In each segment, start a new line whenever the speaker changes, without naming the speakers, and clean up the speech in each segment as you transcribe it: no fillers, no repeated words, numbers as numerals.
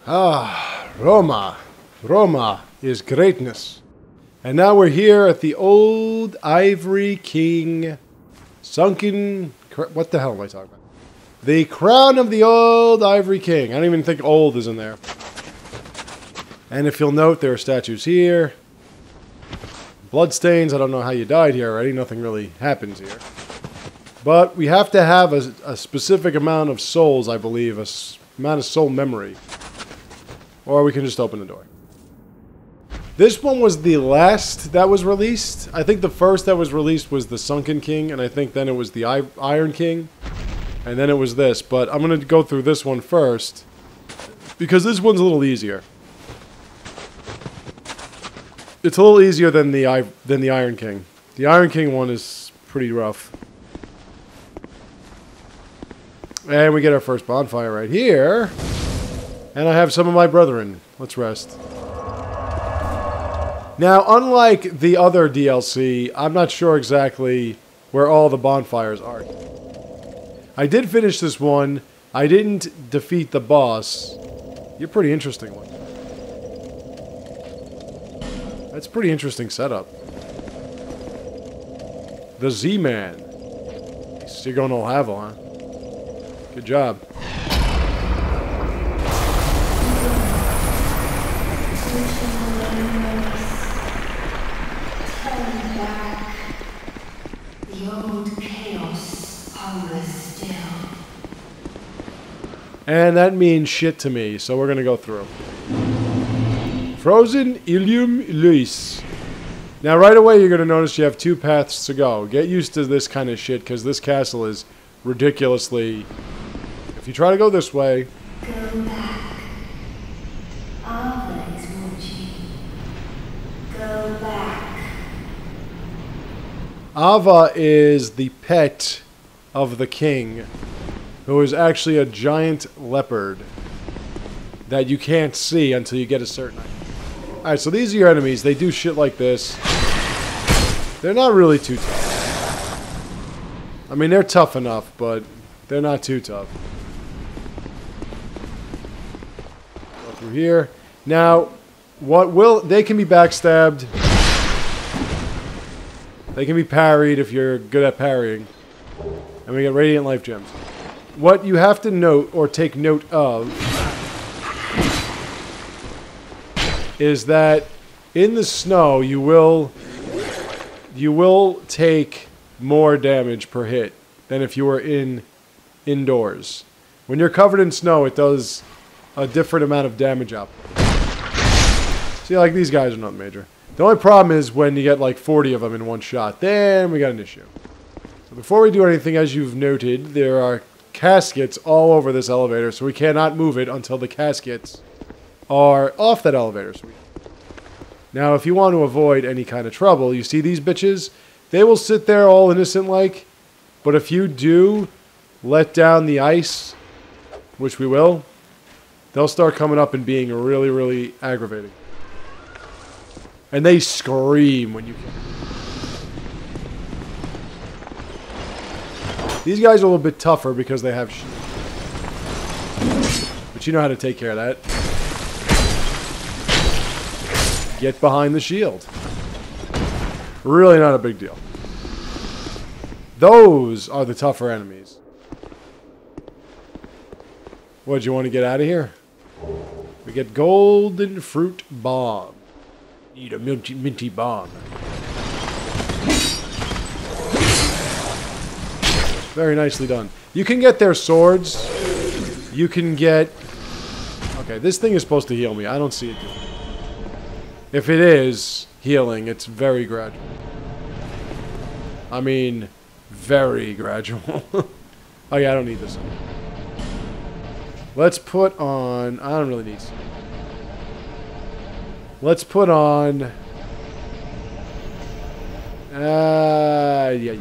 Ah, Roma. Roma is greatness. And now we're here at the old Ivory King. Sunken... What the hell am I talking about? The crown of the old Ivory King. I don't even think old is in there. And if you'll note, there are statues here. Bloodstains. I don't know how you died here already. Nothing really happens here. But we have to have a specific amount of souls, I believe. Amount of soul memory. Or we can just open the door. This one was the last that was released. I think the first that was released was the Sunken King. And I think then it was the Iron King. And then it was this. But I'm going to go through this one first. Because this one's a little easier. It's a little easier than the Iron King. The Iron King one is pretty rough. And we get our first bonfire right here. And I have some of my brethren. Let's rest. Now, unlike the other DLC, I'm not sure exactly where all the bonfires are. I did finish this one. I didn't defeat the boss. You're a pretty interesting one. That's a pretty interesting setup. The Z-Man. You're going to Aava, huh? Good job. And that means shit to me, so we're going to go through. Frozen Elyeum Loyce. Now right away you're going to notice you have two paths to go. Get used to this kind of shit, because this castle is ridiculously... If you try to go this way...
Go back. Aava is watching. Go back.
Aava is the pet of the king, who is actually a giant leopard that you can't see until you get a certain... Alright, so these are your enemies. They do shit like this. They're not really too tough. I mean, they're tough enough, but they're not too tough. Go through here. Now, they can be backstabbed. They can be parried if you're good at parrying. And we get Radiant Life Gems. What you have to note, or take note of, is that in the snow you will take more damage per hit than if you were indoors. When you're covered in snow, it does a different amount of damage output. See, like these guys are not major. The only problem is when you get like 40 of them in one shot. Then we got an issue. So before we do anything, as you've noted, there are caskets all over this elevator, so we cannot move it until the caskets are off that elevator. Now, if you want to avoid any kind of trouble, you see these bitches? They will sit there all innocent-like, but if you do let down the ice, which we will, they'll start coming up and being really, really aggravating. And they scream when you kill them. These guys are a little bit tougher because they have shield. But you know how to take care of that. Get behind the shield. Really not a big deal. Those are the tougher enemies. What, do you want to get out of here? We get golden fruit bomb. Need a minty bomb. Very nicely done. You can get their swords. You can get... Okay, this thing is supposed to heal me. I don't see it doing it. If it is healing, it's very gradual. I mean, very gradual. Oh yeah, I don't need this one. Let's put on... I don't really need some. Let's put on... yeah.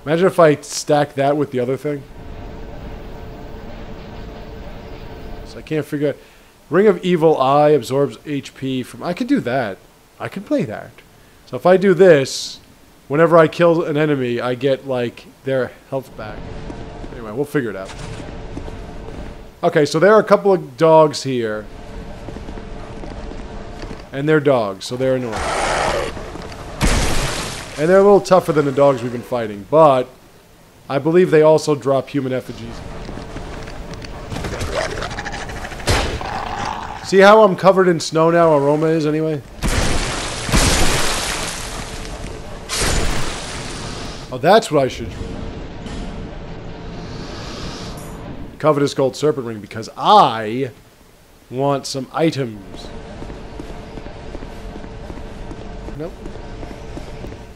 Imagine if I stack that with the other thing. So I can't figure out... Ring of Evil Eye absorbs HP from... I could do that. I could play that. So if I do this, whenever I kill an enemy, I get, like, their health back. Anyway. Anyway, we'll figure it out. Okay, so there are a couple of dogs here. And they're dogs, so they're annoying. And they're a little tougher than the dogs we've been fighting, but I believe they also drop human effigies. See how I'm covered in snow now, Aroma is anyway? Oh, that's what I should do. Covetous gold serpent ring, because I want some items. Nope.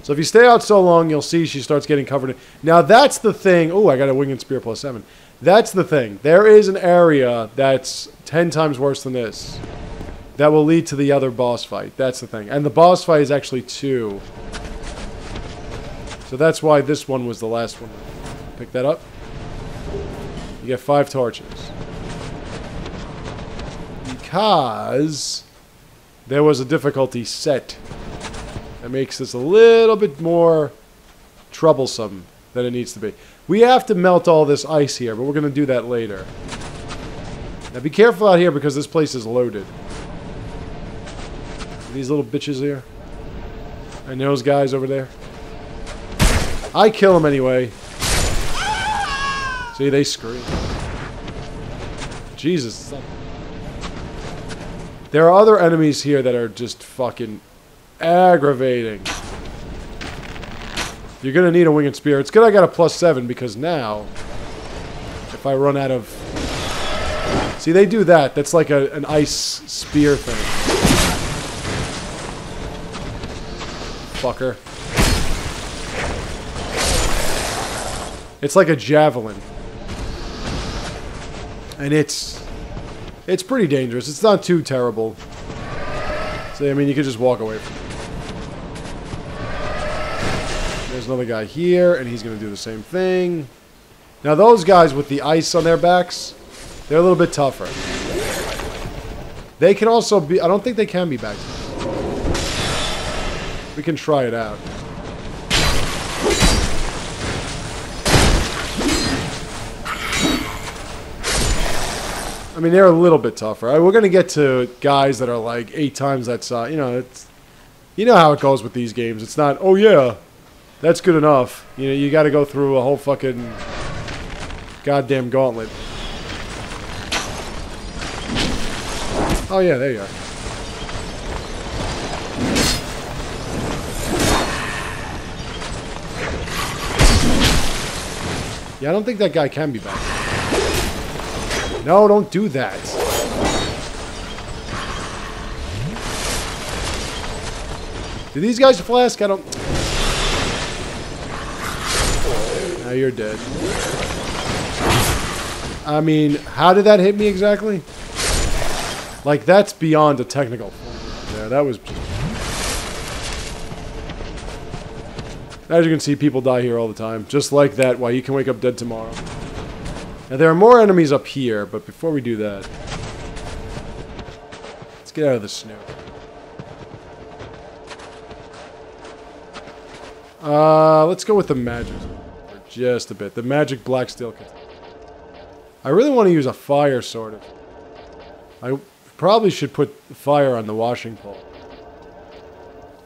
So if you stay out so long, you'll see she starts getting covered in... Now that's the thing... Oh, I got a wing and spear plus 7. That's the thing. There is an area that's 10 times worse than this. That will lead to the other boss fight. That's the thing. And the boss fight is actually 2. So that's why this one was the last one. Pick that up. You get 5 torches. Because there was a difficulty set that makes this a little bit more troublesome than it needs to be. We have to melt all this ice here, but we're going to do that later. Now be careful out here because this place is loaded. These little bitches here. And those guys over there. I kill them anyway. See, they scream. Jesus. There are other enemies here that are just fucking aggravating. You're going to need a winged spear. It's good I got a plus 7 because now, if I run out of... See, they do that. That's like an ice spear thing. Fucker. It's like a javelin. And it's pretty dangerous. It's not too terrible. So, I mean, you could just walk away from it. There's another guy here, and he's going to do the same thing. Now, those guys with the ice on their backs, they're a little bit tougher. They can also be... I don't think they can be back. We can try it out. I mean, they're a little bit tougher. We're going to get to guys that are like 8 times that size. You know, you know how it goes with these games. It's not, oh yeah, that's good enough. You know, you got to go through a whole fucking goddamn gauntlet. Oh yeah, there you are. Yeah, I don't think that guy can be back. No, don't do that. Do these guys flask? I don't... Now you're dead. I mean, how did that hit me exactly? Like, that's beyond a technical form. Yeah, that was... As you can see, people die here all the time. Just like that, why you can wake up dead tomorrow. Now, there are more enemies up here, but before we do that... Let's get out of the snow. Let's go with the magic for just a bit. The magic black steel katana. I really want to use a fire sword. I probably should put fire on the washing pole.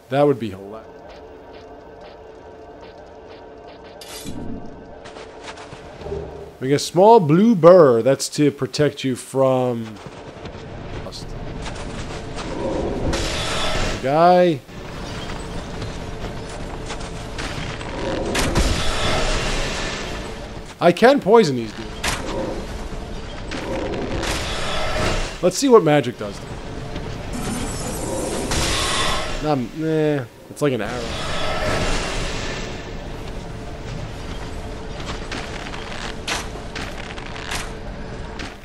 That would be hilarious. We get a small blue burr. That's to protect you from... Guy. I can poison these dudes. Let's see what magic does. Nah, it's like an arrow.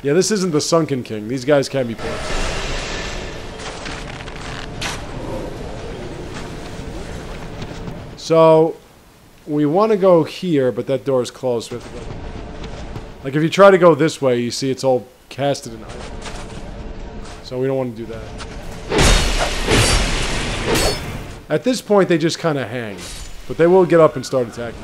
Yeah, this isn't the Sunken King. These guys can be poisoned. So, we want to go here, but that door is closed. Like, if you try to go this way, you see it's all casted in iron. So we don't want to do that. At this point, they just kind of hang. But they will get up and start attacking.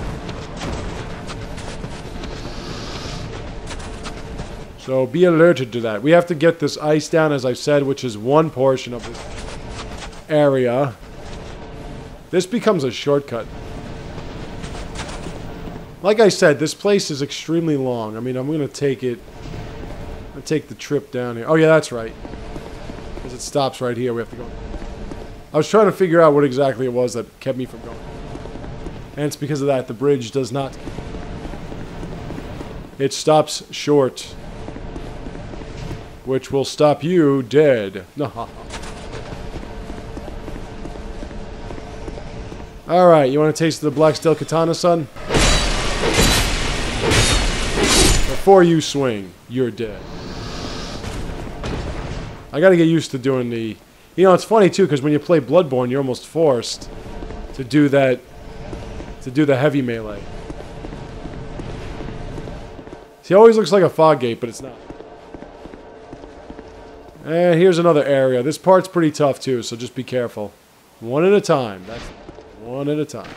So be alerted to that. We have to get this ice down, as I said, which is one portion of this area. This becomes a shortcut. Like I said, this place is extremely long. I mean, I'm going to take it... I'm going to take the trip down here. Oh, yeah, that's right. Because it stops right here. We have to go... I was trying to figure out what exactly it was that kept me from going. And it's because of that. The bridge does not... It stops short. Which will stop you dead. Alright, you want to taste the Black Steel Katana, son? Before you swing, you're dead. I gotta get used to doing the... You know, it's funny, too, because when you play Bloodborne, you're almost forced to do that... To do the heavy melee. See, it always looks like a fog gate, but it's not. And here's another area. This part's pretty tough, too, so just be careful. One at a time. That's one at a time.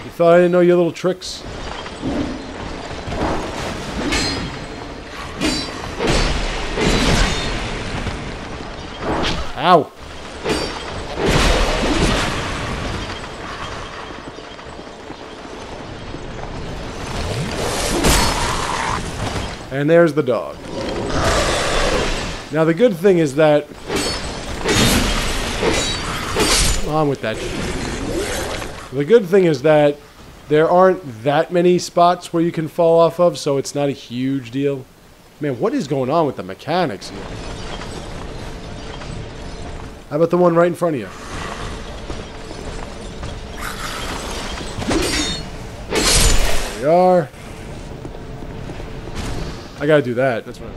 You thought I didn't know your little tricks? Ow! And there's the dog. Now the good thing is that... Come on with that shit. The good thing is that there aren't that many spots where you can fall off of, so it's not a huge deal. Man, what is going on with the mechanics here? How about the one right in front of you? There we are. I gotta do that. That's what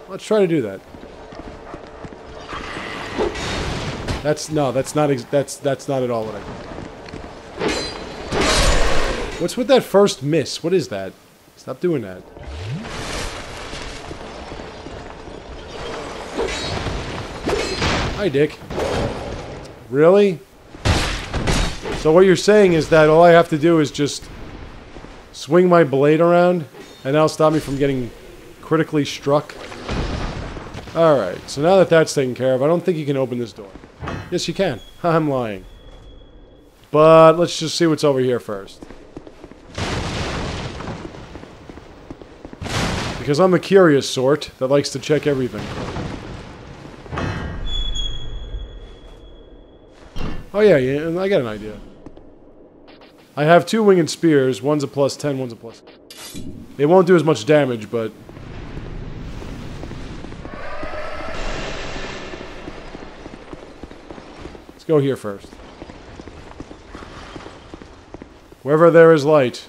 Let's try to do that. That's not at all what I did. What's with that first miss? What is that? Stop doing that. Hi, Dick. Really? So what you're saying is that all I have to do is just swing my blade around, and that'll stop me from getting critically struck? Alright, so now that that's taken care of, I don't think you can open this door. Yes, you can. I'm lying. But let's just see what's over here first. Because I'm the curious sort that likes to check everything. Oh yeah, I got an idea. I have two winged spears. One's a plus 10, one's a plus... They won't do as much damage, but... Let's go here first. Wherever there is light.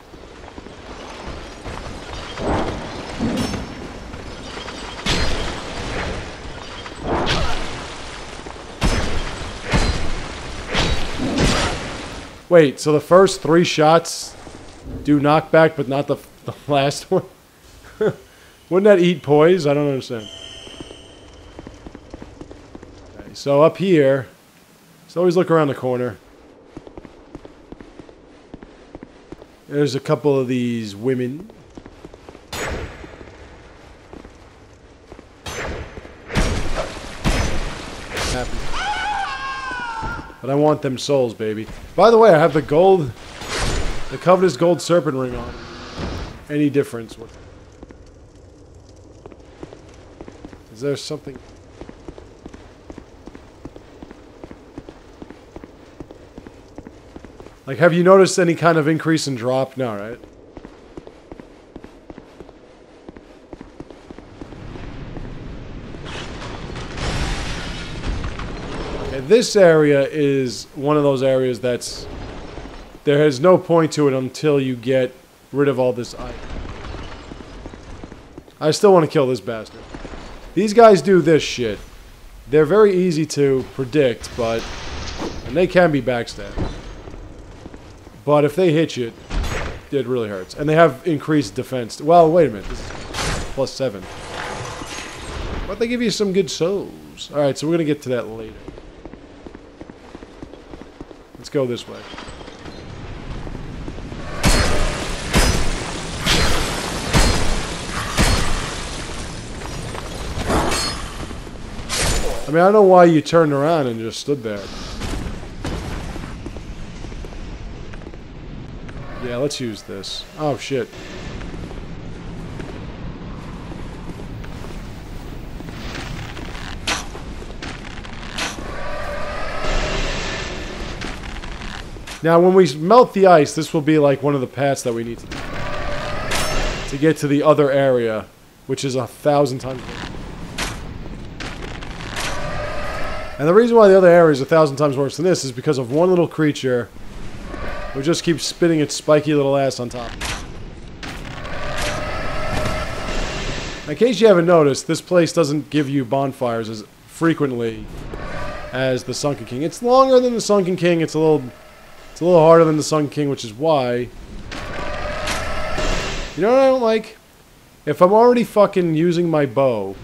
Wait, so the first 3 shots do knockback, but not the last one? Wouldn't that eat poise? I don't understand. Okay, so up here, let's always look around the corner. There's a couple of these women. Happy. But I want them souls, baby. By the way, I have the gold... The Covetous Gold Serpent Ring on. Any difference? Is there something... Like, have you noticed any kind of increase in drop? No, right? This area is one of those areas that's... There is no point to it until you get rid of all this iron. I still want to kill this bastard. These guys do this shit. They're very easy to predict, but... And they can be backstabbed. But if they hit you, it really hurts. And they have increased defense. Well, wait a minute. This is plus 7. But they give you some good souls. Alright, so we're gonna get to that later. Let's go this way. I mean, I don't know why you turned around and just stood there. Yeah, let's use this. Oh, shit. Now, when we melt the ice, this will be like one of the paths that we need to get to the other area, which is 1,000 times worse. And the reason why the other area is 1,000 times worse than this is because of one little creature who just keeps spitting its spiky little ass on top. In case you haven't noticed, this place doesn't give you bonfires as frequently as the Sunken King. It's longer than the Sunken King. It's a little harder than the Sunken King, which is why. You know what I don't like? If I'm already fucking using my bow.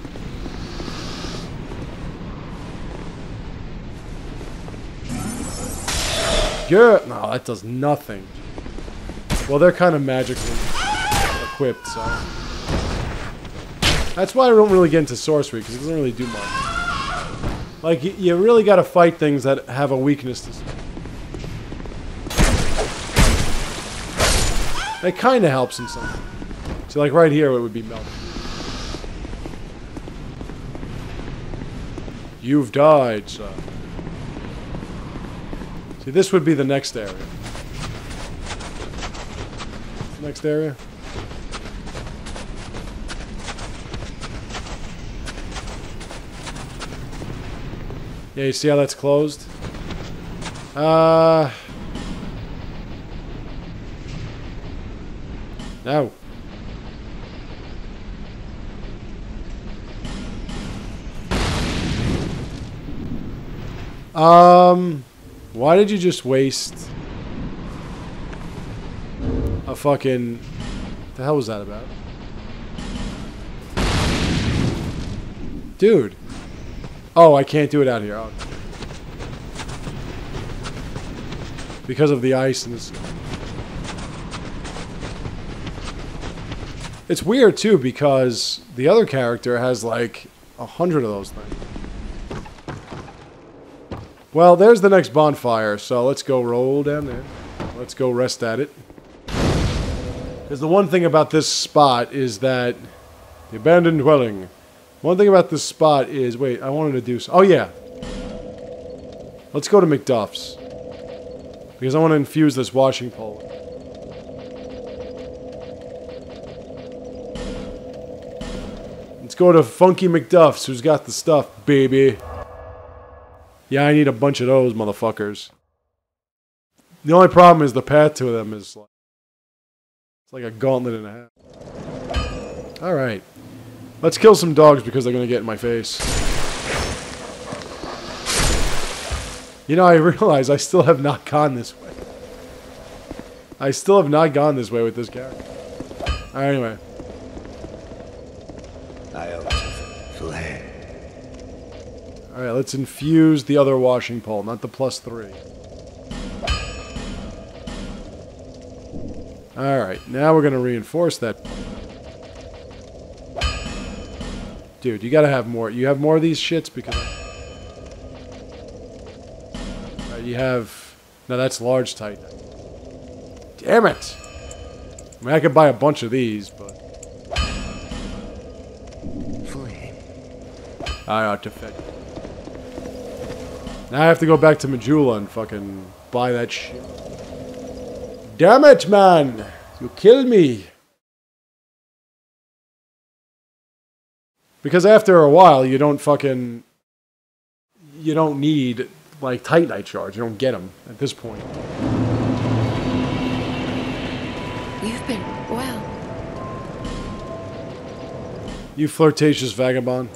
Yeah, no, that does nothing. Well, they're kind of magically equipped, so. That's why I don't really get into sorcery, because it doesn't really do much. Like, you really gotta fight things that have a weakness to. It kind of helps in some. See, like right here, it would be melted. You've died, son. See, this would be the next area. Next area. Yeah, you see how that's closed? No. Why did you just waste a fucking... What the hell was that about? Dude. Oh, I can't do it out here. Oh. Because of the ice and this... It's weird, too, because the other character has, like, 100 of those things. Well, there's the next bonfire, so let's go roll down there. Let's go rest at it. Because the one thing about this spot is that... The abandoned dwelling. One thing about this spot is... Wait, I wanted to do... Oh, yeah. Let's go to McDuff's. Because I want to infuse this washing pole. Let's go to Funky McDuff's, who's got the stuff, baby. Yeah, I need a bunch of those motherfuckers. The only problem is the path to them is like... It's like a gauntlet and a half. Alright. Let's kill some dogs because they're gonna get in my face. You know, I realize I still have not gone this way. I still have not gone this way with this character. Alright, anyway. Alright, let's infuse the other washing pole, not the +3. Alright, now we're gonna reinforce that. Dude, you gotta have more. You have more of these shits because... Alright, you have... No, that's large tight. Damn it! I mean, I could buy a bunch of these, but... I ought to fit. Now I have to go back to Majula and fucking buy that shit. Damn it, man! You killed me! Because after a while, you don't fucking... You don't need, like, Titanite shards. You don't get them at this point.
You've been well.
You flirtatious vagabond.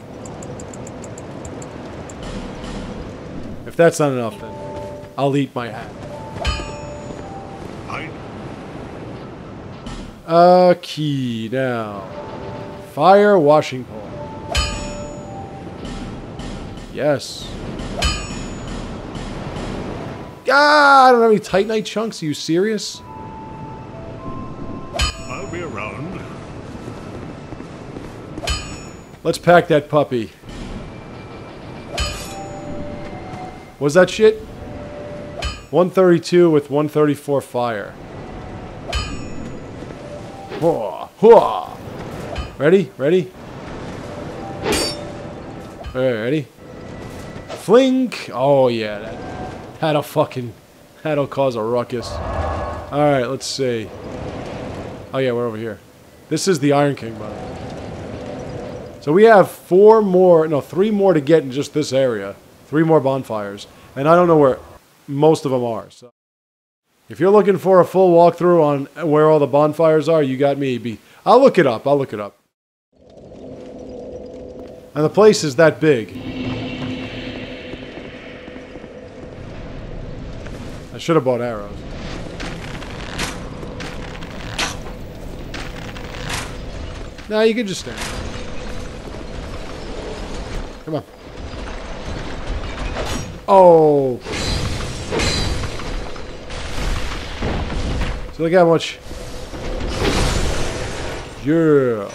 If that's not enough, then I'll eat my hat. Key now. Fire washing pole. Yes. Ah, I don't have any Titanite chunks. Are you serious?
I'll be around.
Let's pack that puppy. What's that shit? 132 with 134 fire. Whoa, whoa. Ready? Ready? Alright, ready? Flink! Oh yeah, that'll cause a ruckus. Alright, let's see. Oh yeah, we're over here. This is the Iron King, by the way. So we have 3 more to get in just this area. 3 more bonfires. And I don't know where most of them are. So if you're looking for a full walkthrough on where all the bonfires are, you got me. I'll look it up. I'll look it up. And the place is that big. I should have bought arrows. Nah, you can just stand. Come on. Oh. So look how much. Yeah.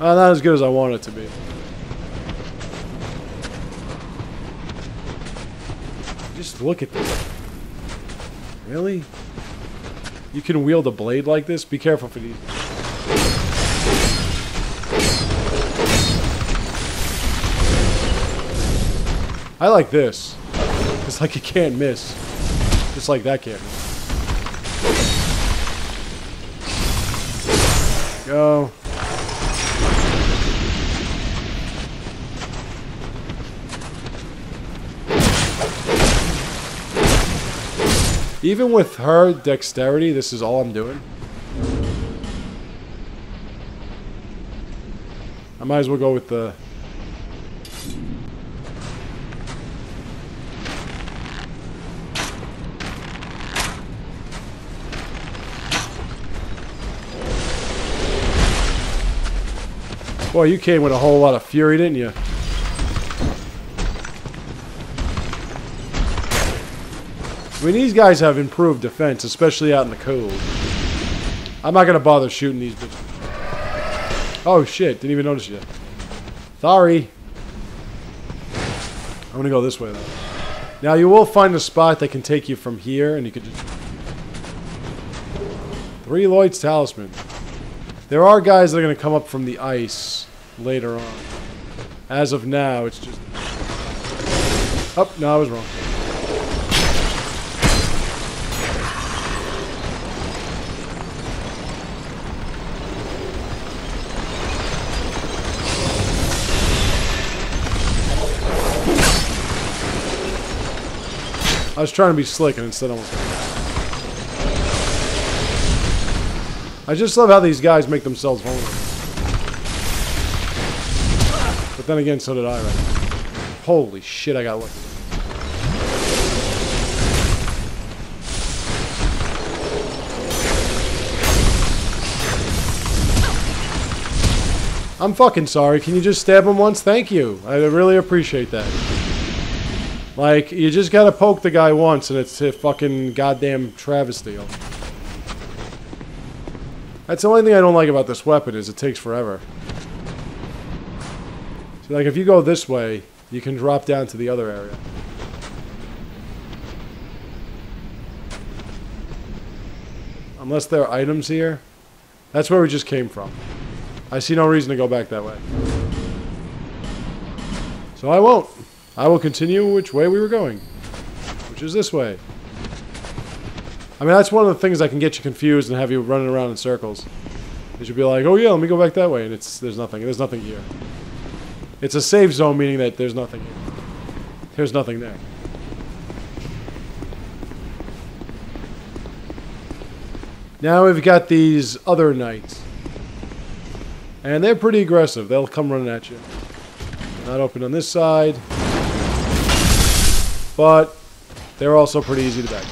Not as good as I want it to be. Just look at this. Really? You can wield a blade like this? Be careful for these. I like this. It's like you can't miss. Just like that can't miss. Go. Even with her dexterity, this is all I'm doing. I might as well go with the... Boy, you came with a whole lot of fury, didn't you? I mean, these guys have improved defense, especially out in the cold. I'm not gonna bother shooting these bitches. Oh shit, didn't even notice you. Sorry. I'm gonna go this way though. Now you will find a spot that can take you from here, and you can just... 3 Loyce Talisman. There are guys that are gonna come up from the ice later on. As of now, it's just... Oh, no, I was wrong. I was trying to be slick and instead almost... I just love how these guys make themselves vulnerable. But then again, so did I, right? Holy shit, I got lucky. I'm fucking sorry. Can you just stab him once? Thank you. I really appreciate that. Like, you just gotta poke the guy once and it's a fucking goddamn travesty. That's the only thing I don't like about this weapon is it takes forever. See, like, if you go this way, you can drop down to the other area. Unless there are items here. That's where we just came from. I see no reason to go back that way. So I won't. I will continue which way we were going. Which is this way. I mean, that's one of the things that can get you confused and have you running around in circles. You should be like, oh yeah, let me go back that way, and there's nothing here. It's a safe zone, meaning that there's nothing here. There's nothing there. Now we've got these other knights. And they're pretty aggressive. They'll come running at you. Not open on this side. But they're also pretty easy to back.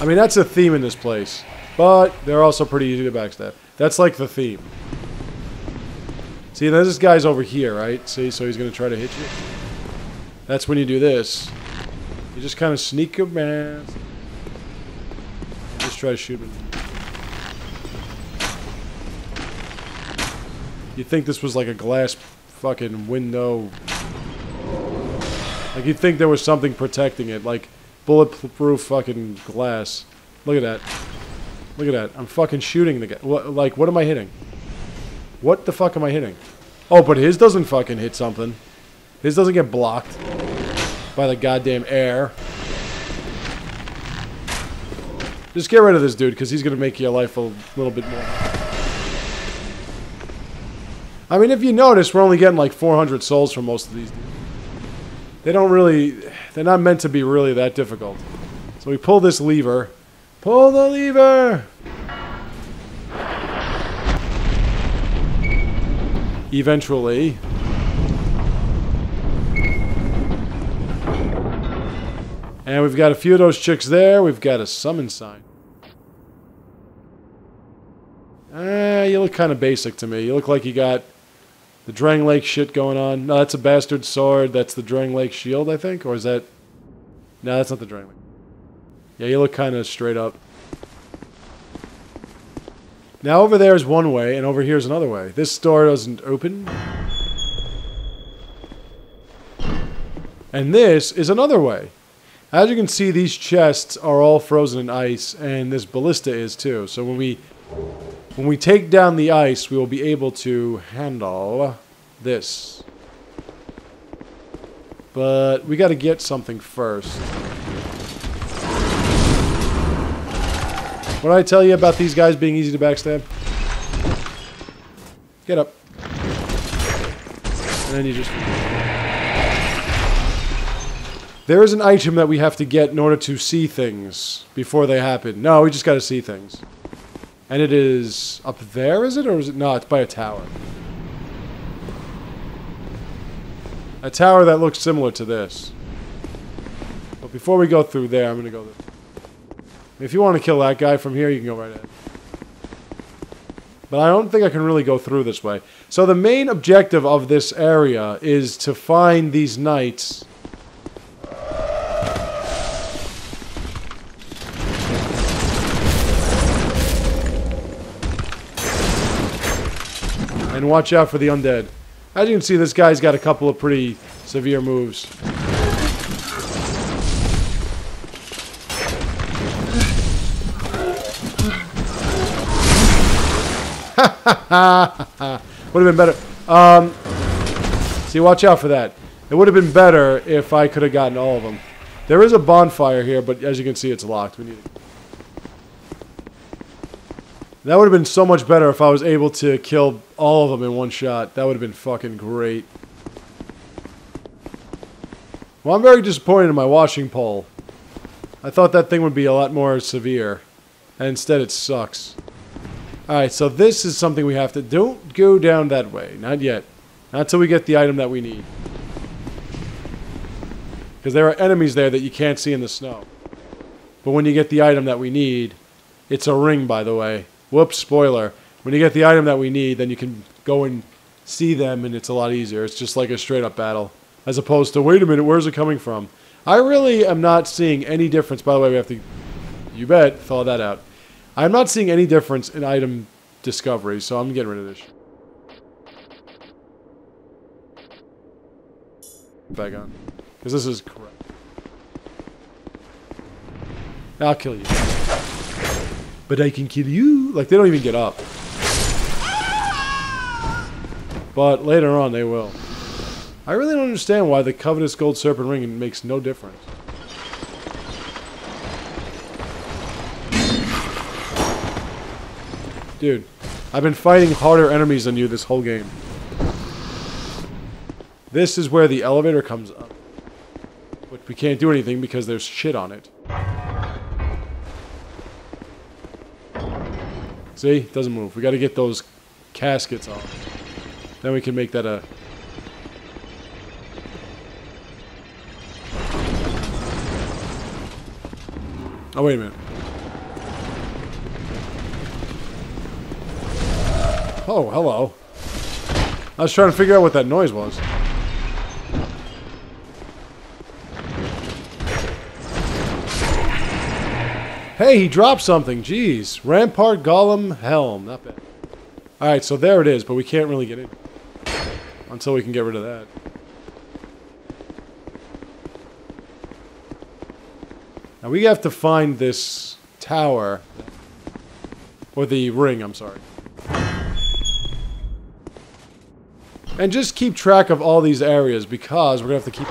I mean, that's a theme in this place. But they're also pretty easy to backstab. That's like the theme. See, there's this guy's over here, right? See, so he's gonna try to hit you. That's when you do this. You just kind of sneak him, man. Just try to shoot him. You'd think this was like a glass fucking window. Like you'd think there was something protecting it, like bulletproof fucking glass. Look at that. Look at that. I'm fucking shooting the guy. What am I hitting? What the fuck am I hitting? Oh, but his doesn't fucking hit something. His doesn't get blocked by the goddamn air. Just get rid of this dude, because he's going to make your life a little bit more. I mean, if you notice, we're only getting like 400 souls from most of these dudes. They don't really... They're not meant to be really that difficult. So we pull this lever. Pull the lever! Eventually. And we've got a few of those chicks there. We've got a summon sign. You look kind of basic to me. You look like you got the Drang Lake shit going on. No, that's a bastard sword. That's the Drang Lake shield, I think. Or is that... No, that's not the Drang Lake. Yeah, you look kind of straight up. Now over there is one way, and over here is another way. This door doesn't open. And this is another way. As you can see, these chests are all frozen in ice, and this ballista is too. So when we take down the ice, we will be able to handle this. But we got to get something first. What did I tell you about these guys being easy to backstab? Get up. And then you just... There is an item that we have to get in order to see things before they happen. No, we just got to see things. And it is up there, is it? Or is it not? It's by a tower. A tower that looks similar to this. But before we go through there, I'm going to go this. If you want to kill that guy from here, you can go right ahead. But I don't think I can really go through this way. So the main objective of this area is to find these knights. And watch out for the undead. As you can see, this guy's got a couple of pretty severe moves. Would have been better. See, watch out for that. It would have been better if I could have gotten all of them. There is a bonfire here, but as you can see, it's locked. We need it. That would have been so much better if I was able to kill all of them in one shot. That would have been fucking great. Well, I'm very disappointed in my washing pole. I thought that thing would be a lot more severe. And instead it sucks. Alright, so this is something we have to... Don't go down that way. Not yet. Not until we get the item that we need. Because there are enemies there that you can't see in the snow. But when you get the item that we need... It's a ring, by the way. Whoops, spoiler. When you get the item that we need, then you can go and see them, and it's a lot easier. It's just like a straight-up battle. As opposed to, wait a minute, where's it coming from? I really am not seeing any difference. By the way, we have to... You bet, thaw that out. I'm not seeing any difference in item discovery, so I'm getting rid of this. Back on. Because this is crap. I'll kill you. But I can kill you. Like, they don't even get up. But later on, they will. I really don't understand why the Covetous Gold Serpent Ring makes no difference. Dude, I've been fighting harder enemies than you this whole game. This is where the elevator comes up. But we can't do anything because there's shit on it. See? It doesn't move. We gotta get those caskets off. Then we can make that a... Oh, wait a minute. Oh, hello. I was trying to figure out what that noise was. Hey, he dropped something. Jeez. Rampart Golem Helm. Not bad. Alright, so there it is, but we can't really get in. Until we can get rid of that. Now we have to find this tower. Or the ring, I'm sorry. And just keep track of all these areas, because we're going to have to keep...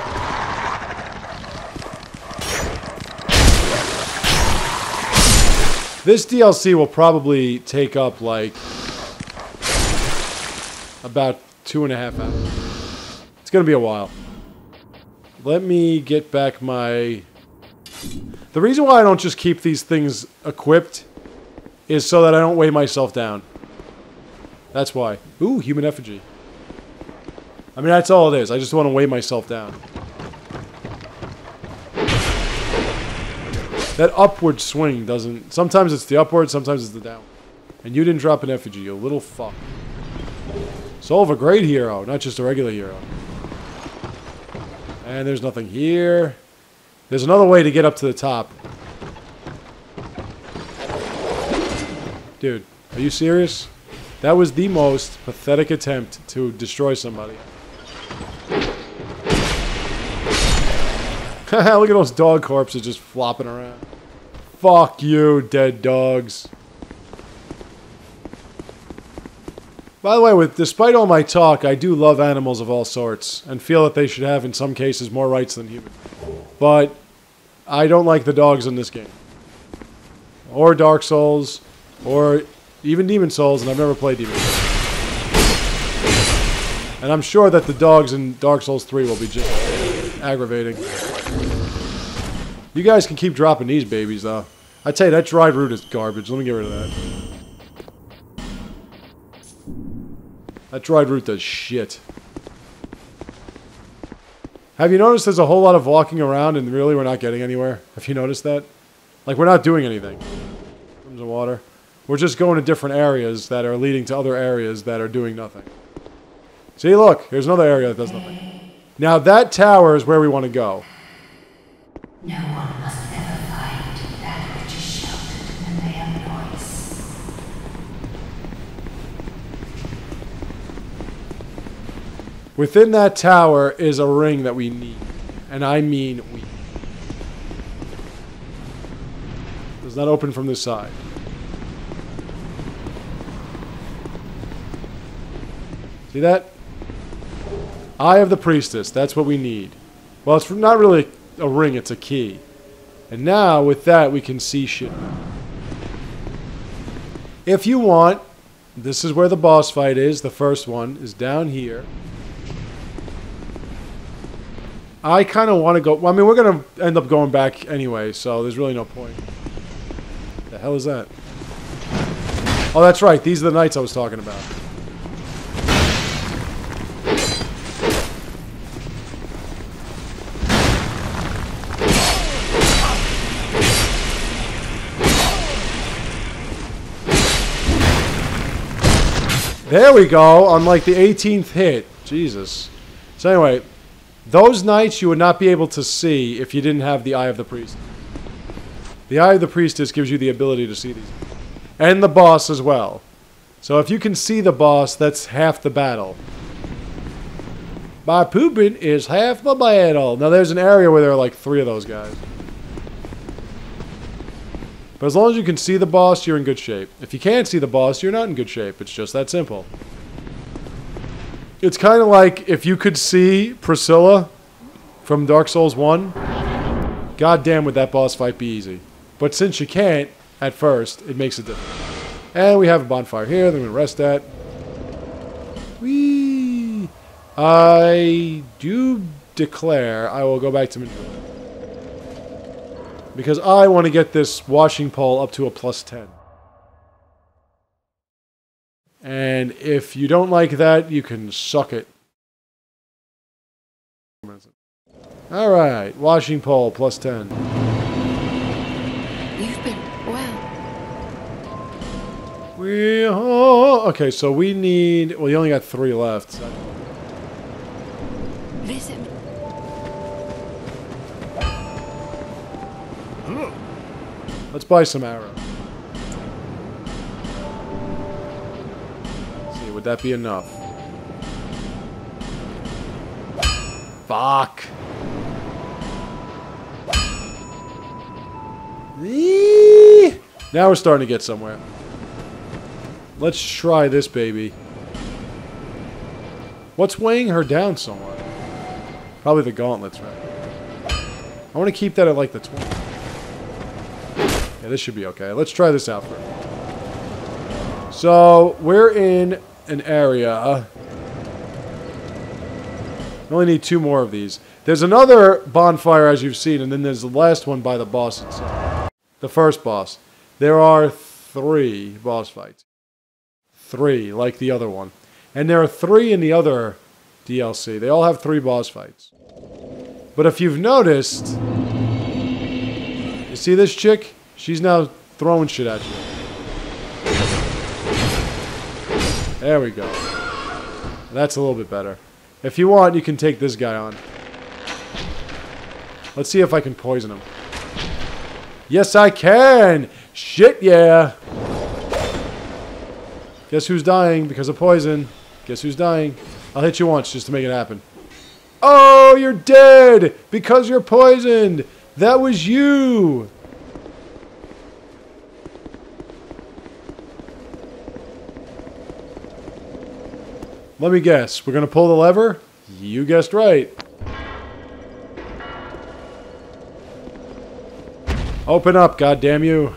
This DLC will probably take up, like, about 2.5 hours. It's going to be a while. Let me get back my... The reason why I don't just keep these things equipped is so that I don't weigh myself down. That's why. Ooh, human effigy. I mean, that's all it is. I just want to weigh myself down. That upward swing doesn't... Sometimes it's the upward, sometimes it's the down. And you didn't drop an effigy, you little fuck. Soul of a great hero, not just a regular hero. And there's nothing here. There's another way to get up to the top. Dude, are you serious? That was the most pathetic attempt to destroy somebody. Look at those dog corpses just flopping around. Fuck you, dead dogs. By the way, despite all my talk, I do love animals of all sorts, and feel that they should have, in some cases, more rights than humans. But I don't like the dogs in this game. Or Dark Souls, or even Demon Souls, and I've never played Demon Souls. And I'm sure that the dogs in Dark Souls 3 will be just aggravating. You guys can keep dropping these babies, though. I tell you, that dried root is garbage. Let me get rid of that. That dried root does shit. Have you noticed there's a whole lot of walking around and really we're not getting anywhere? Have you noticed that? Like, we're not doing anything. Comes of water. We're just going to different areas that are leading to other areas that are doing nothing. See, look. Here's another area that does nothing. Now, that tower is where we want to go.
No one must ever find that which is sheltered in the Elyeum Loyce.
Within that tower is a ring that we need. And I mean we. Does not open from this side. See that? Eye of the Priestess. That's what we need. Well, it's not really a ring, it's a key. And now, with that, we can see shit. If you want, this is where the boss fight is. The first one is down here. I kind of want to go... Well, I mean, we're going to end up going back anyway, so there's really no point. The hell is that? Oh, that's right. These are the knights I was talking about. There we go, on like the 18th hit. Jesus. So anyway, those knights you would not be able to see if you didn't have the Eye of the Priest. The Eye of the Priestess gives you the ability to see these. And the boss as well. So if you can see the boss, that's half the battle. My pooping is half the battle. Now there's an area where there are like 3 of those guys. But as long as you can see the boss, you're in good shape. If you can't see the boss, you're not in good shape. It's just that simple. It's kind of like if you could see Priscilla from Dark Souls 1, goddamn would that boss fight be easy. But since you can't, at first, it makes it difficult. And we have a bonfire here, then we rest that. Whee! I do declare I will go back to Madrid. Because I want to get this washing pole up to a +10. And if you don't like that, you can suck it. Alright, washing pole +10.
You've been well.
Okay, so we need... Well, you only got 3 left. So.
Visit me.
Let's buy some arrows. Let's see, would that be enough? Fuck. Now we're starting to get somewhere. Let's try this baby. What's weighing her down so much? Probably the gauntlets, right? I want to keep that at like the 20. Yeah, this should be okay. Let's try this out first. So, we're in an area. We only need 2 more of these. There's another bonfire, as you've seen, and then there's the last one by the boss itself. The first boss. There are 3 boss fights. 3, like the other one. And there are 3 in the other DLC. They all have 3 boss fights. But if you've noticed... You see this chick? She's now throwing shit at you. There we go. That's a little bit better. If you want, you can take this guy on. Let's see if I can poison him. Yes, I can! Shit, yeah! Guess who's dying because of poison? Guess who's dying? I'll hit you once just to make it happen. Oh, you're dead! Because you're poisoned! That was you! Let me guess. We're going to pull the lever? You guessed right. Open up, goddamn you.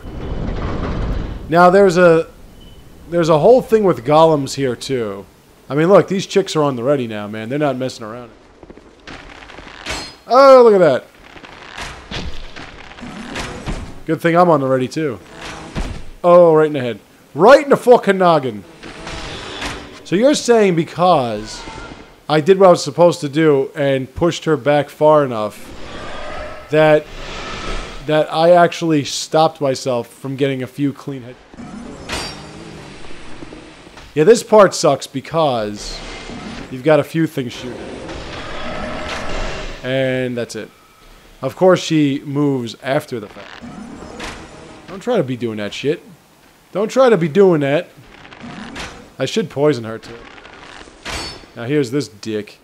Now there's a whole thing with golems here too. I mean, look, these chicks are on the ready now, man. They're not messing around. Oh, look at that. Good thing I'm on the ready too. Oh, right in the head. Right in the fucking noggin. So you're saying because I did what I was supposed to do and pushed her back far enough that I actually stopped myself from getting a few clean hits. Yeah, this part sucks because you've got a few things shooting. And that's it. Of course she moves after the fact. Don't try to be doing that shit. Don't try to be doing that. I should poison her too. Now here's this dick.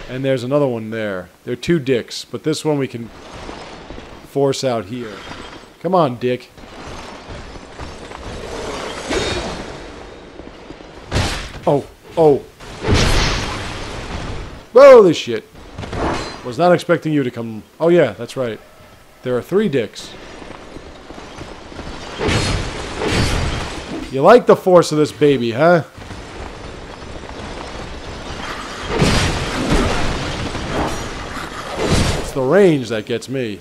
And there's another one there. There are 2 dicks, but this one we can force out here. Come on, dick. Oh, oh. Holy shit. Was not expecting you to come. Oh yeah, that's right. There are 3 dicks. You like the force of this baby, huh? It's the range that gets me.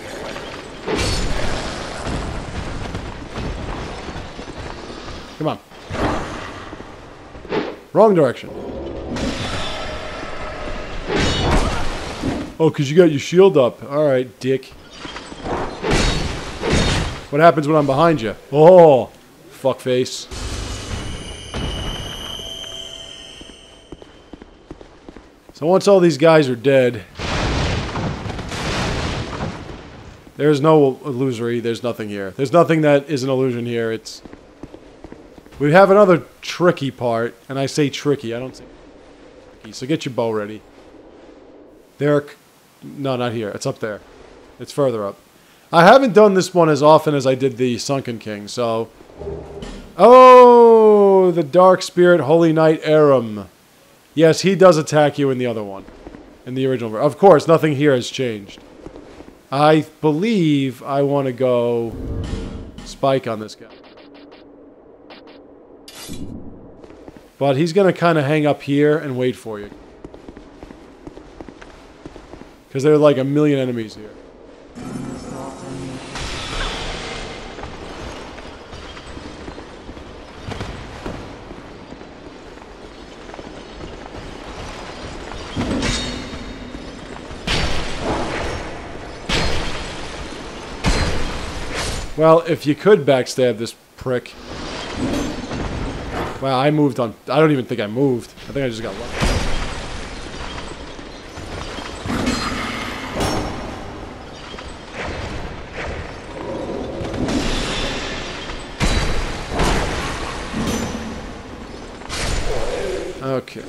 Come on. Wrong direction. Oh, because you got your shield up. Alright, dick. What happens when I'm behind you? Oh, fuckface. So once all these guys are dead, there's no illusory, there's nothing here. There's nothing that is an illusion here. It's... We have another tricky part, and I say tricky, I don't say tricky, so get your bow ready. There... No, not here. It's up there. It's further up. I haven't done this one as often as I did the Sunken King, so... Oh! The Dark Spirit Holy Knight Aram. Yes, he does attack you in the other one. In the original version. Of course, nothing here has changed. I believe I want to go... Spike on this guy. But he's going to kind of hang up here and wait for you. Because there are like a million enemies here. Well, if you could backstab this prick. Wow, I moved on. I don't even think I moved. I think I just got lucky. Okay.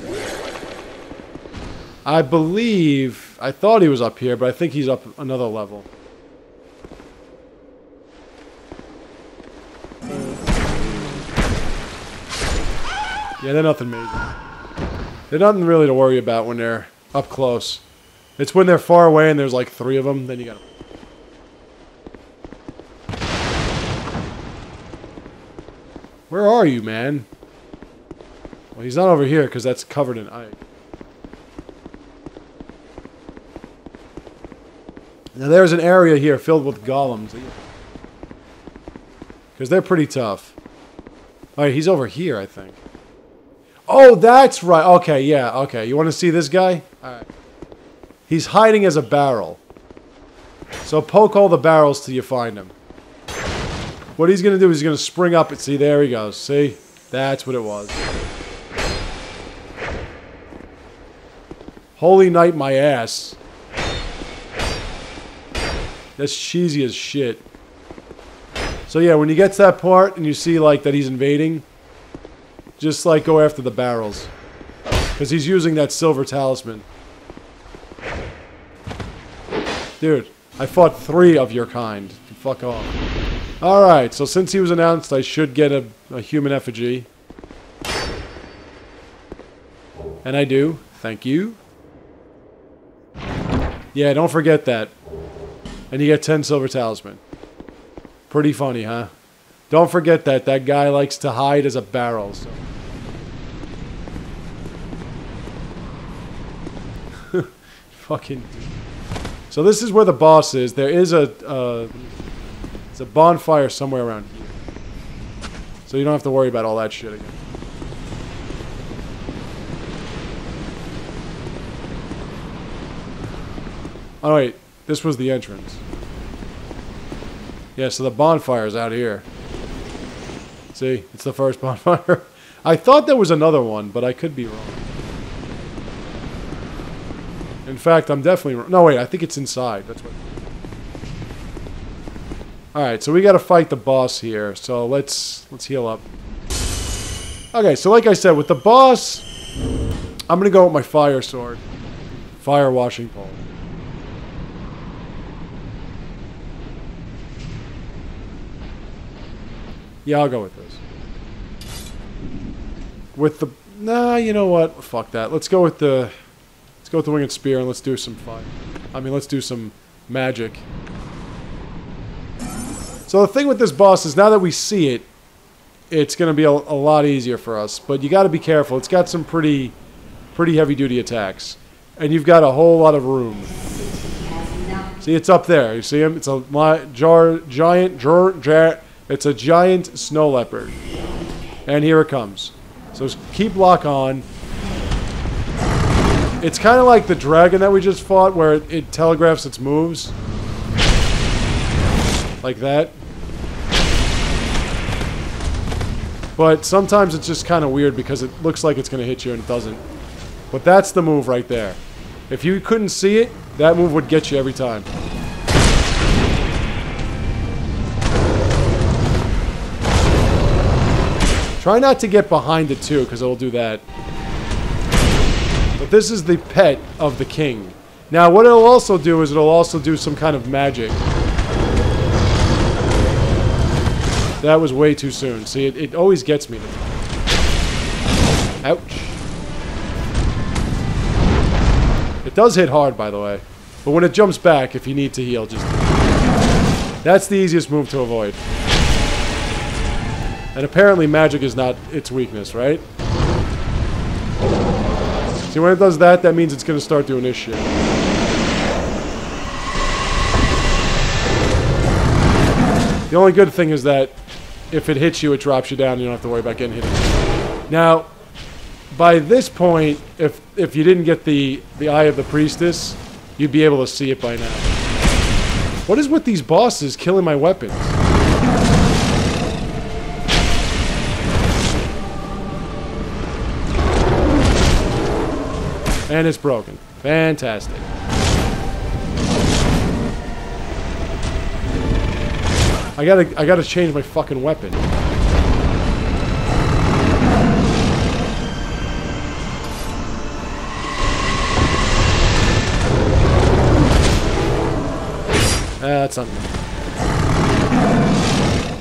I believe... I thought he was up here, but I think he's up another level. Yeah, they're nothing major. They're nothing really to worry about when they're up close. It's when they're far away and there's like 3 of them, then you gotta... Where are you, man? Well, he's not over here because that's covered in ice. Now there's an area here filled with golems. Because they're pretty tough. Alright, he's over here, I think. Oh, that's right. Okay, yeah, okay. You want to see this guy? Alright. He's hiding as a barrel. So poke all the barrels till you find him. What he's going to do is he's going to spring up and see, there he goes. See? That's what it was. Holy night, my ass. That's cheesy as shit. So yeah, when you get to that part and you see like that he's invading, just like go after the barrels. Because he's using that silver talisman. Dude, I fought 3 of your kind. Fuck off. Alright, so since he was announced, I should get a human effigy. And I do. Thank you. Yeah, don't forget that. And you get 10 silver talisman. Pretty funny, huh? Don't forget that. That guy likes to hide as a barrel. So. Fucking... So this is where the boss is. There is there's a bonfire somewhere around here. So you don't have to worry about all that shit again. Oh wait, this was the entrance. Yeah, so the bonfire's out here. See, it's the first bonfire. I thought there was another one, but I could be wrong. In fact, I'm definitely wrong. No, wait, I think it's inside. That's what... Alright, so we gotta fight the boss here. So let's heal up. Okay, so like I said, with the boss, I'm gonna go with my fire sword. Fire washing pole. Yeah, I'll go with this. With the... Nah, you know what? Fuck that. Let's go with the winged spear and let's do some fire. I mean, let's do some magic. So the thing with this boss is now that we see it, it's going to be a lot easier for us. But you got to be careful. It's got some pretty heavy-duty attacks. And you've got a whole lot of room. See, it's up there. You see him? It's a it's a giant snow leopard. And here it comes. So keep lock on. It's kind of like the dragon that we just fought where it telegraphs its moves. Like that. But sometimes it's just kind of weird because it looks like it's going to hit you and it doesn't. But that's the move right there. If you couldn't see it, that move would get you every time. Try not to get behind it too, because it'll do that. But this is the pet of the king. Now what it'll also do is it'll also do some kind of magic. That was way too soon. See, it always gets me. Ouch. It does hit hard, by the way. But when it jumps back, if you need to heal, just... That's the easiest move to avoid. And apparently magic is not its weakness, right? See, when it does that, that means it's going to start doing this shit. The only good thing is that if it hits you, it drops you down. You don't have to worry about getting hit. Now, by this point, if you didn't get the Eye of the Priestess, you'd be able to see it by now. What is with these bosses killing my weapons? And it's broken. Fantastic. I gotta change my fucking weapon. That's something.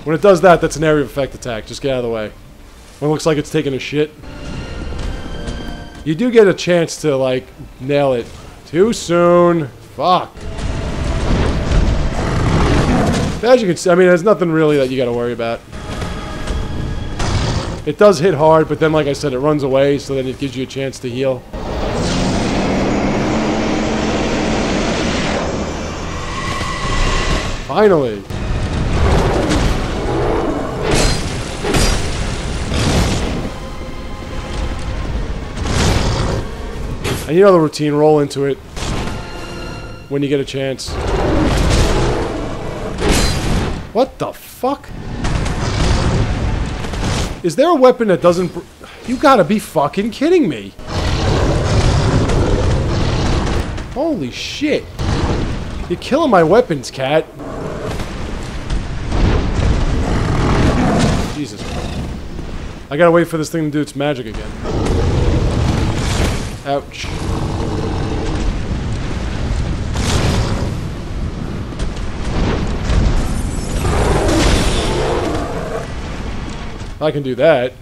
When it does that, that's an area of effect attack. Just get out of the way. When it looks like it's taking a shit. You do get a chance to, like, nail it. Too soon. Fuck. As you can see, I mean, there's nothing really that you gotta worry about. It does hit hard, but then, like I said, it runs away, so then it gives you a chance to heal. Finally. And you know the routine, roll into it when you get a chance. What the fuck? Is there a weapon that doesn't... You gotta be fucking kidding me. Holy shit. You're killing my weapons, cat. Jesus. I gotta wait for this thing to do its magic again. Ouch. I can do that.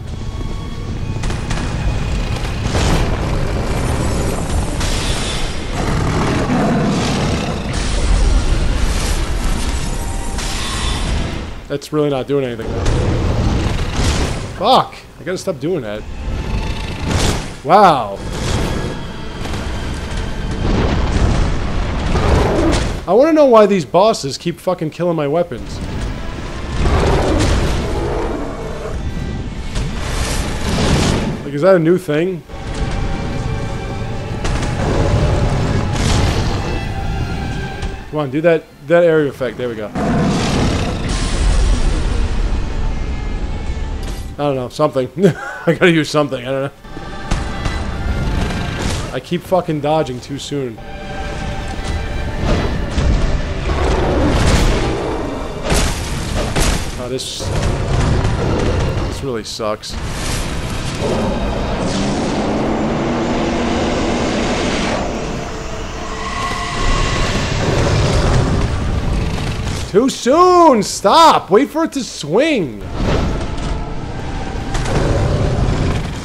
That's really not doing anything. Fuck! I gotta stop doing that. Wow. I want to know why these bosses keep fucking killing my weapons. Like, is that a new thing? Come on, do that area effect. There we go. I don't know, something. I gotta use something, I don't know. I keep fucking dodging too soon. Oh, this really sucks. Too soon! Stop! Wait for it to swing!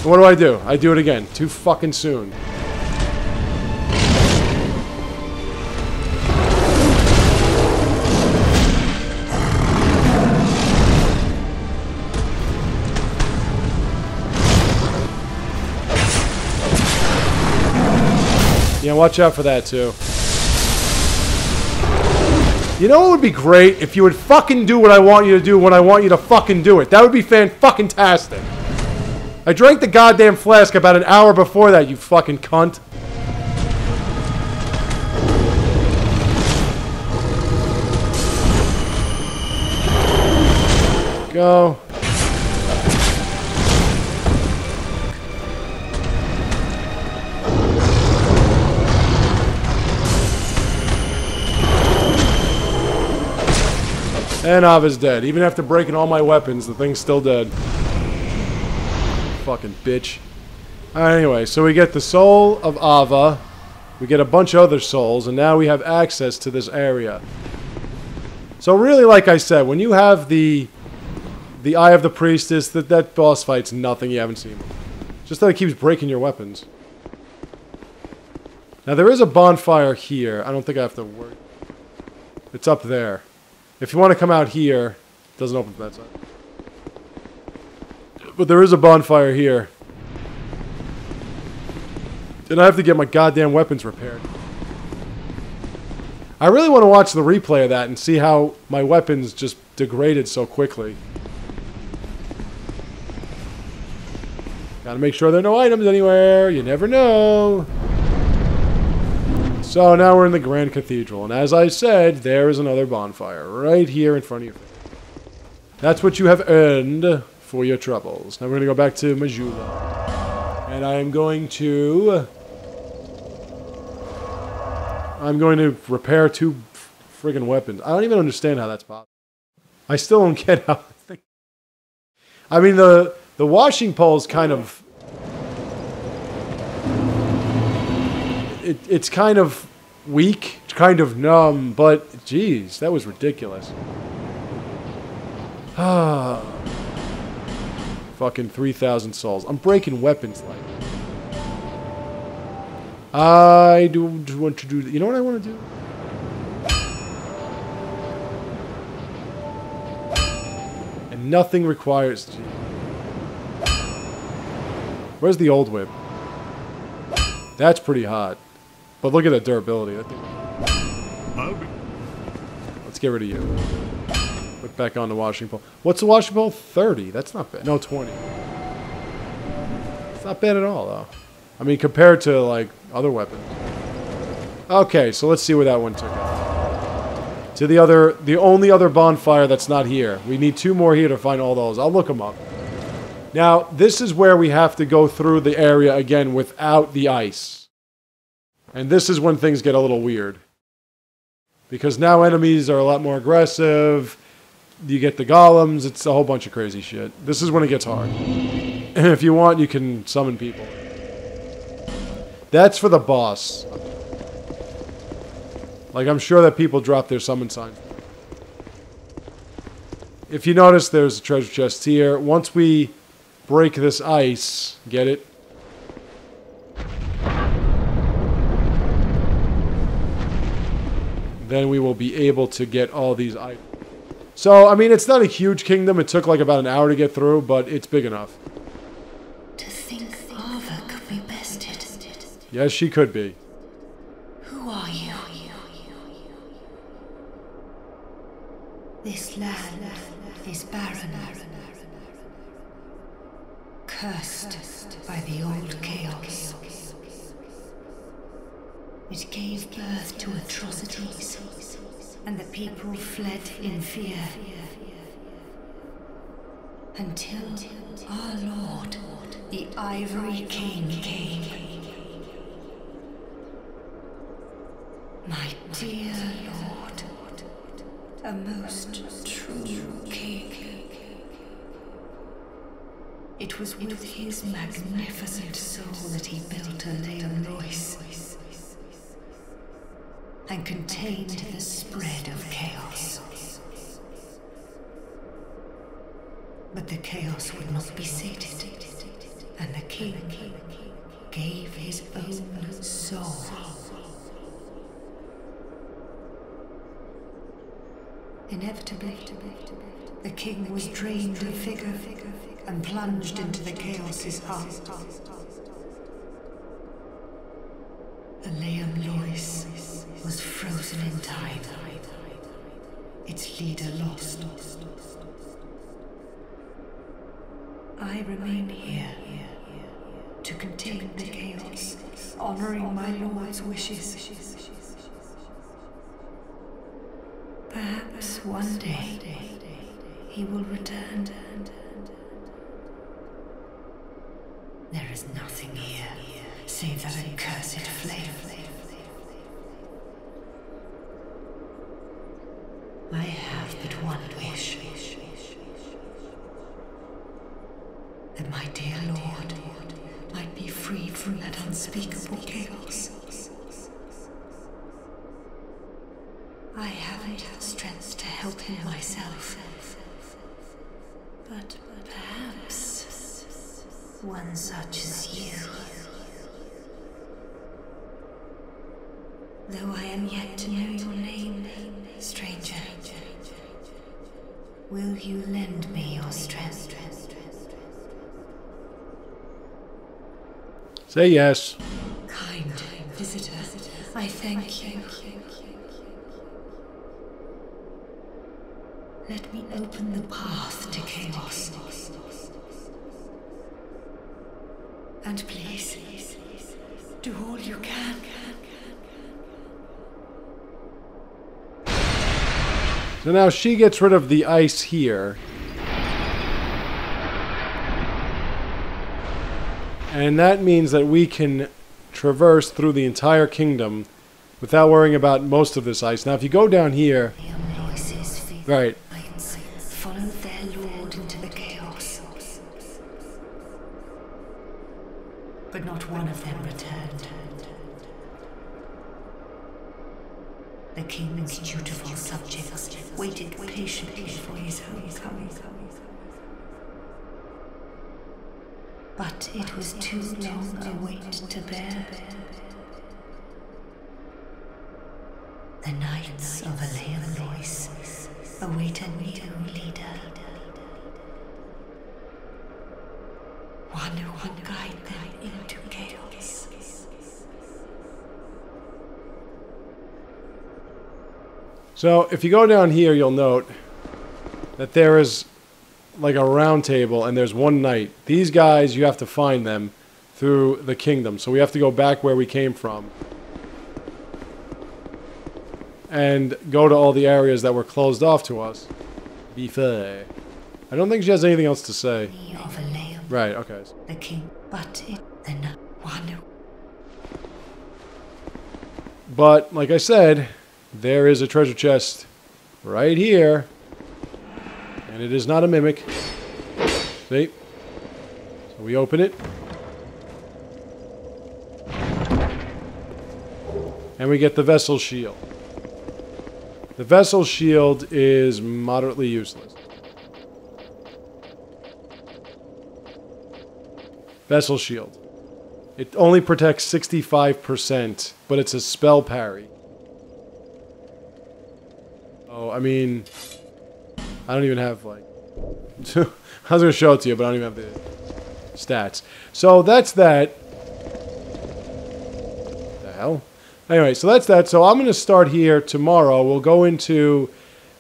What do? I do it again. Too fucking soon. Yeah, watch out for that too. You know what would be great? If you would fucking do what I want you to do when I want you to fucking do it. That would be fan-fucking-tastic. I drank the goddamn flask about an hour before that, you fucking cunt. Go. And Aava's dead. Even after breaking all my weapons, the thing's still dead. Fucking bitch. Anyway, so we get the soul of Aava. We get a bunch of other souls, and now we have access to this area. So really, like I said, when you have the Eye of the Priestess, that boss fight's nothing you haven't seen. Just that it keeps breaking your weapons. Now there is a bonfire here. I don't think I have to worry. It's up there. If you want to come out here, it doesn't open from that side. But there is a bonfire here. And I have to get my goddamn weapons repaired. I really want to watch the replay of that and see how my weapons just degraded so quickly. Gotta make sure there are no items anywhere. You never know. So now we're in the Grand Cathedral. And as I said, there is another bonfire right here in front of you. That's what you have earned for your troubles. Now we're going to go back to Majula. And I am going to I'm going to repair 2 friggin' weapons. I don't even understand how that's possible. I still don't get how... I mean, the washing pole is kind of... It's kind of weak. It's kind of numb, but... Jeez, that was ridiculous. Ah... Fucking 3,000 souls. I'm breaking weapons like... I do want to do... You know what I want to do? And nothing requires... Where's the old whip? That's pretty hot. But look at the durability. That thing... Let's get rid of you. Put back on the washing pole. What's the washing pole? 30. That's not bad. No, 20. It's not bad at all, though. I mean, compared to, like, other weapons. Okay, so let's see where that one took us. To the only other bonfire that's not here. We need 2 more here to find all those. I'll look them up. Now, this is where we have to go through the area again without the ice. And this is when things get a little weird. Because now enemies are a lot more aggressive. You get the golems. It's a whole bunch of crazy shit. This is when it gets hard. And if you want, you can summon people. That's for the boss. Like, I'm sure that people drop their summon signs. If you notice, there's a treasure chest here. Once we break this ice, get it? Then we will be able to get all these items. So, I mean, it's not a huge kingdom. It took like about an hour to get through, but it's big enough.
To think Aava could be bested.
Yes, she could be.
Who are you? This land is barren. Cursed by the old chaos. It gave birth to atrocities, and the people fled in fear. Until our Lord, the Ivory King, came. My dear Lord, a most true king. It was with his magnificent soul that he built Elyeum Loyce and contained the spread of chaos. But the chaos would not be sated, and the king gave his own soul. Inevitably, the king was drained of vigor and plunged into the chaos's heart. Elyeum Loyce was frozen in time, its leader lost. I remain here to contain the chaos, honoring my Lord's wishes. Perhaps one day he will return. There is nothing here save that accursed flame. I have but one wish. That my dear Lord might be freed from that unspeakable chaos. I haven't the strength to help him myself, but perhaps one such as you. Though I am yet to know your name, stranger, will you lend me your strength?
Say yes.
Kind visitor, I thank you. Let me open the path to chaos. And please, do all you can.
So now she gets rid of the ice here. And that means that we can traverse through the entire kingdom without worrying about most of this ice. Now, if you go down here,
Elyeum Loyce's feet
right,
followed their lord into the chaos. But not one of them returned. The king's dutiful subjects waited patiently for his homecoming. But it was too long a wait to bear. The knights of Elyeum Loyce await a new leader. One who will guide them into chaos.
So if you go down here, you'll note that there is like a round table and there's one knight. These guys, you have to find them through the kingdom. So we have to go back where we came from and go to all the areas that were closed off to us. Be fair. I don't think she has anything else to say.
Of Elyeum,
Right, okay.
the king, but it then one who
But, like I said, there is a treasure chest right here. And it is not a mimic. See? So we open it. And we get the vessel shield. The vessel shield is moderately useless. Vessel shield. It only protects 65%, but it's a spell parry. Oh, I mean, I don't even have, like... I was going to show it to you, but I don't even have the stats. So that's that. The hell? Anyway, so that's that. So I'm going to start here tomorrow. We'll go into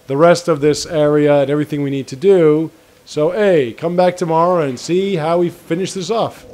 the rest of this area and everything we need to do. So, hey, come back tomorrow and see how we finish this off.